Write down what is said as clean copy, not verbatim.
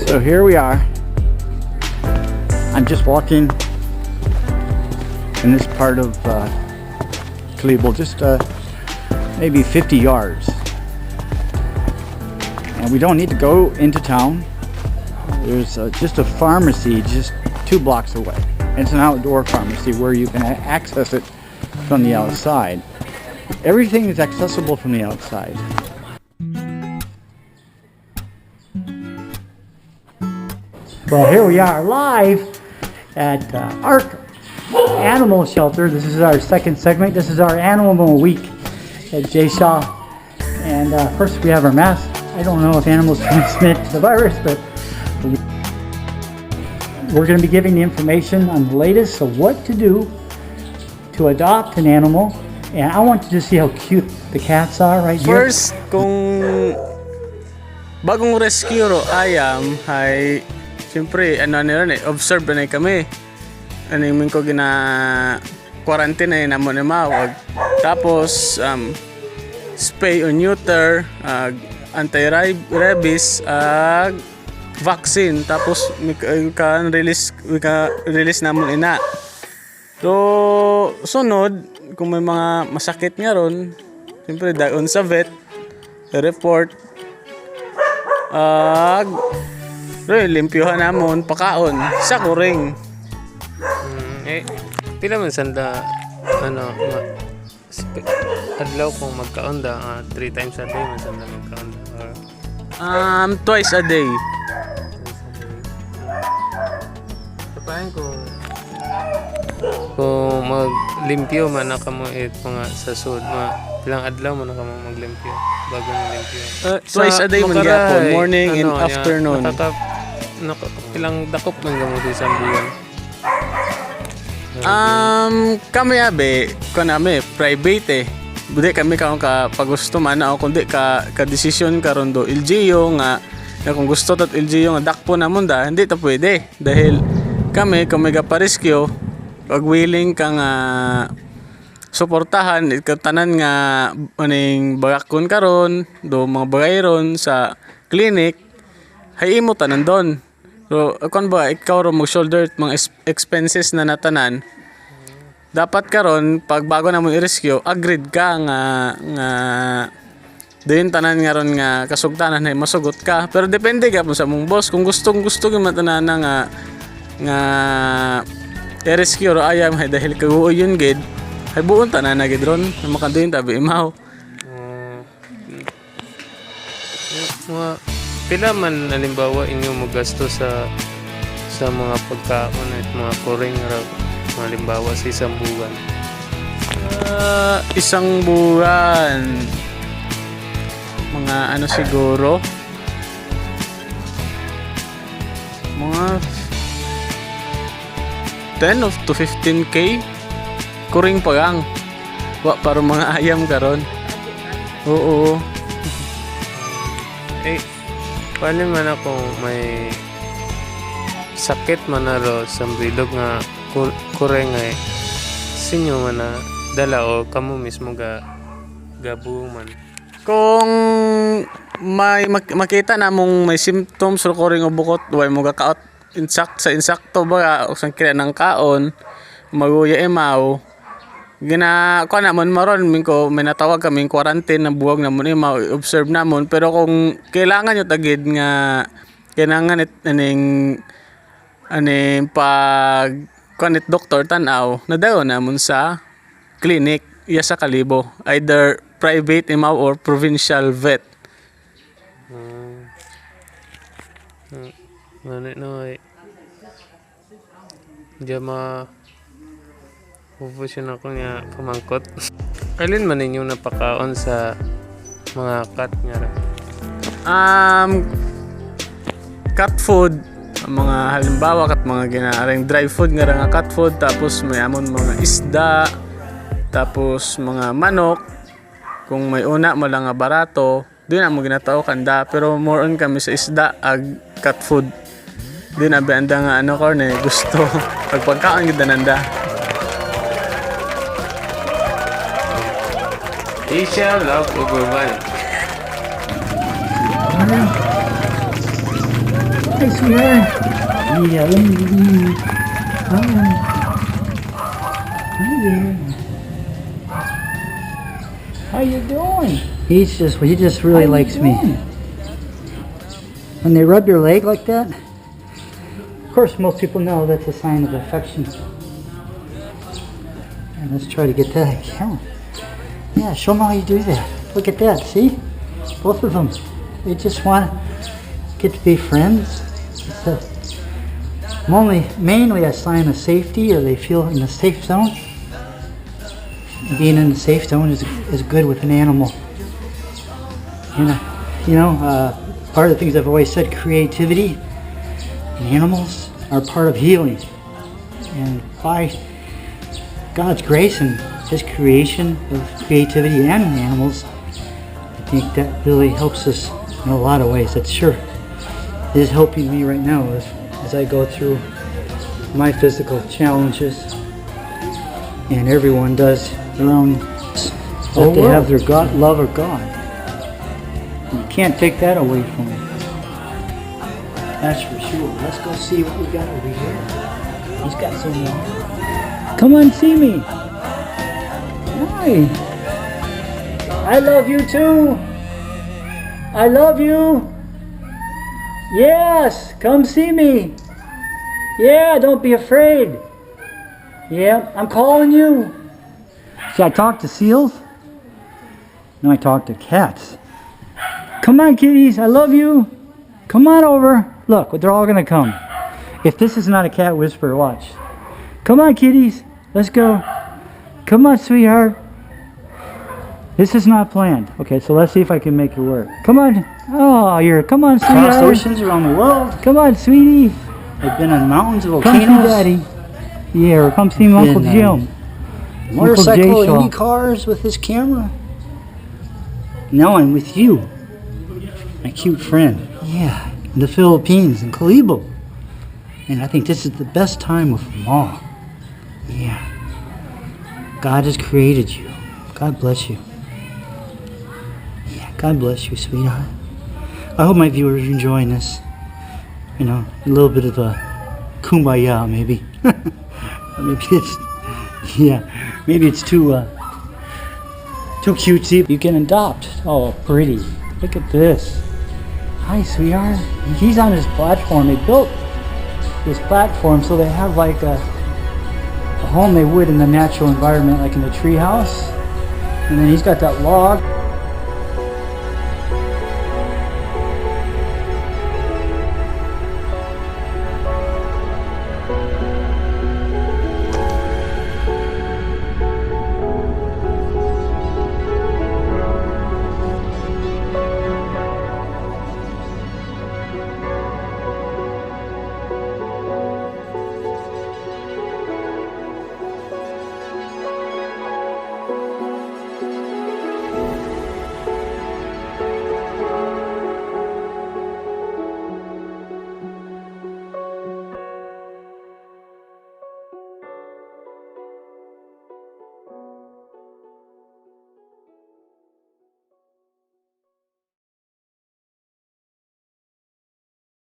So here we are. I'm just walking in this part of Kalibo, just maybe 50 yards. And we don't need to go into town. There's just a pharmacy just 2 blocks away. It's an outdoor pharmacy where you can access it from the outside. Everything is accessible from the outside. Well, here we are live at AARRC Animal Shelter. This is our second segment. This is our Animal Week at J. Shaw. And first we have our mask. I don't know if animals transmit the virus, but we're going to be giving the information on the latest of what to do to adopt an animal. And I want you to see how cute the cats are right here. First, kung bagong rescue ro ayam, ay siyempre ano nila observe na kami. Ano yung ko gina quarantine na mo na mawag. Tapos spay or neuter, anti-rabies, vaccine. Tapos release namon ina. So sunod kung may mga masakit nga ron, siyempre dayon sa vet, report, limpyohan namon, pakaon, sa kuring. Pila man sanda, adlaw kung magkaon da, 3 times a day man sanda magkaon da? Twice a day. Sapahin kung maglimpyo man na kamo mga sa sud, pilang adlaw man na kamo maglimpyo bago maglimpyo. Twice a day man gyapon, morning and afternoon. Pilang dakop man gamo di sa buwan. Kami abe, kanami private Bude kami karon ka pagusto man o kundi ka desisyon karon do LGU nga kung gusto tat LGU nga dakpo namon da, hindi ta pwede dahil kami kung may pa-rescue pag willing ka nga suportahan tanan nga aning bagakon karon do mga bagayron sa clinic hay imo tanan don. So kon ba ikaw ro mag-shoulder mga expenses na natanan, dapat karon pag bago na mo i-rescue agreed ka nga din tanan nga ron nga kasugtanan ay masugot ka. Pero depende ka sa mong boss kung gusto gyud matanan nga i-rescue ro ayam hay dahil kaguoy yun gid hay buon tanan na gid ron makaduin tabi imaw. Pila man halimbawa inyo mo gasto sa mga pagkaon at mga kuring ra halimbawa sa isang buwan? Isang buwan mga ano siguro mga 10 to 15k kuring pa lang wa para mga ayam karon. Oo. Paano man ako may sakit man na ro sa bilog nga kureng ay sinyo man na dala o kamo mismo gabuong man? Kung may makita namong may symptoms ro kuring o bukot way mo gakaot insakto ba o sang kaya ng kaon maguya imaw gina ko namon maron mingko may natawag kaming quarantine na buwag namon imaw observe namon. Pero kung kailangan nyo tagid nga kailangan aning pag kanit doktor tanaw nadayon namon sa clinic iya sa Kalibo, either private imaw or provincial vet. Diya Pupusyon ako niya pamangkot. Alin man ninyo napakaon sa mga cat nga? Cat food, mga halimbawa kat mga ginaaring dry food nga cat food, tapos may amon mga isda, tapos mga manok. Kung may una mo lang nga barato, di na mo ginatao kanda, pero more on kami sa isda ag cat food. Di na banda nga korne gusto pagpagkaon gid nanda. Asia love Uberman. Ay, sweetheart. Yeah, let me leave. Hi. Hi there. How you doing? He just really likes me. When they rub your leg like that, of course most people know that's a sign of affection. And let's try to get that count. Yeah, show them how you do that. Look at that, see? Both of them. They just want to get to be friends. It's mainly a sign of safety, or they feel in a safe zone. Being in the safe zone is good with an animal. Part of the things I've always said, creativity and animals are part of healing. And by God's grace and His creation of creativity and animals, I think that really helps us in a lot of ways. That sure is helping me right now as I go through my physical challenges. And everyone does their own, that they have their God, love of God. You can't take that away from them. That's for sure. Let's go see what we got over here. He's got some more. Come on, see me. Hi. I love you too. I love you. Yes, come see me. Yeah, don't be afraid. Yeah, I'm calling you. See, I talk to seals. Now I talk to cats. Come on, kitties. I love you. Come on over. Look, they're all going to come. If this is not a cat whisperer, watch. Come on, kitties. Let's go. Come on, sweetheart. This is not planned. Okay, so let's see if I can make it work. Come on. Oh, come on, sweetheart. Across oceans around the world. Come on, sweetie. I've been on mountains, volcanoes. Come see Daddy. Yeah, or come see my Uncle Jim. Motorcycle, Indy cars with his camera. Now I'm with you, my cute friend. Yeah, in the Philippines, in Kalibo. And I think this is the best time of them all. Yeah. God has created you. God bless you. Yeah, God bless you, sweetheart. I hope my viewers are enjoying this. A little bit of a kumbaya, maybe. Maybe it's too cutesy. You can adopt. Oh, pretty. Look at this. Hi, sweetheart. He's on his platform. They built this platform so they have like a home they would in the natural environment, like in a tree house. And then he's got that log.